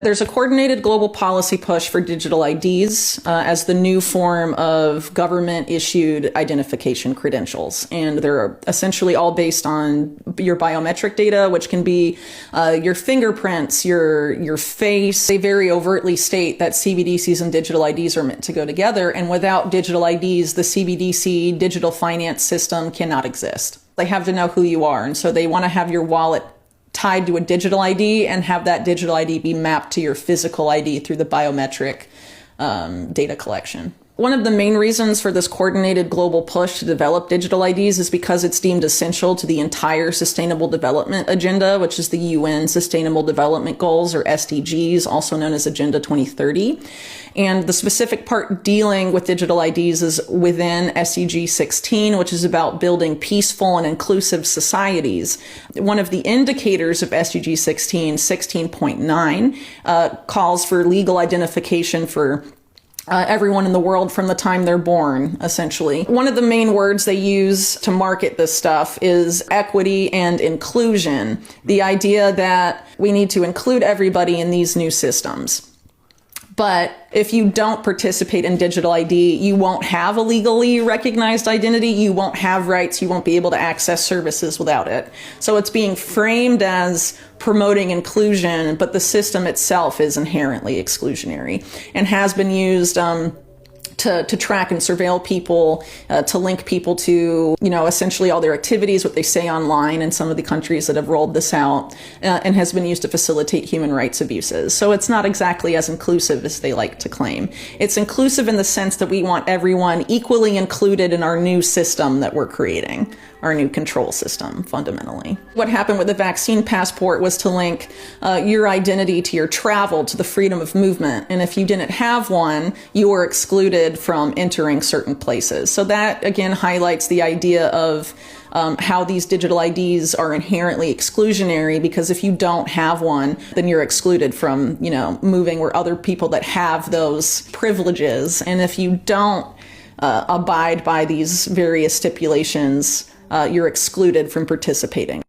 There's a coordinated global policy push for digital IDs as the new form of government-issued identification credentials. And they're essentially all based on your biometric data, which can be your fingerprints, your face. They very overtly state that CBDCs and digital IDs are meant to go together. And without digital IDs, the CBDC digital finance system cannot exist. They have to know who you are. And so they want to have your wallet tied to a digital ID and have that digital ID be mapped to your physical ID through the biometric data collection. One of the main reasons for this coordinated global push to develop digital IDs is because it's deemed essential to the entire Sustainable Development Agenda, which is the UN Sustainable Development Goals, or SDGs, also known as Agenda 2030. And the specific part dealing with digital IDs is within SDG 16, which is about building peaceful and inclusive societies. One of the indicators of SDG 16, 16.9, calls for legal identification for everyone in the world from the time they're born, essentially. One of the main words they use to market this stuff is equity and inclusion. The idea that we need to include everybody in these new systems. But if you don't participate in digital ID, you won't have a legally recognized identity, you won't have rights, you won't be able to access services without it. So it's being framed as promoting inclusion, but the system itself is inherently exclusionary and has been used to track and surveil people, to link people to, essentially all their activities, what they say online in some of the countries that have rolled this out, and has been used to facilitate human rights abuses. So it's not exactly as inclusive as they like to claim. It's inclusive in the sense that we want everyone equally included in our new system that we're creating, our new control system, fundamentally. What happened with the vaccine passport was to link your identity to your travel, to the freedom of movement. And if you didn't have one, you were excluded from entering certain places. So that, again, highlights the idea of how these digital IDs are inherently exclusionary, because if you don't have one, then you're excluded from, moving where other people that have those privileges. And if you don't abide by these various stipulations, you're excluded from participating.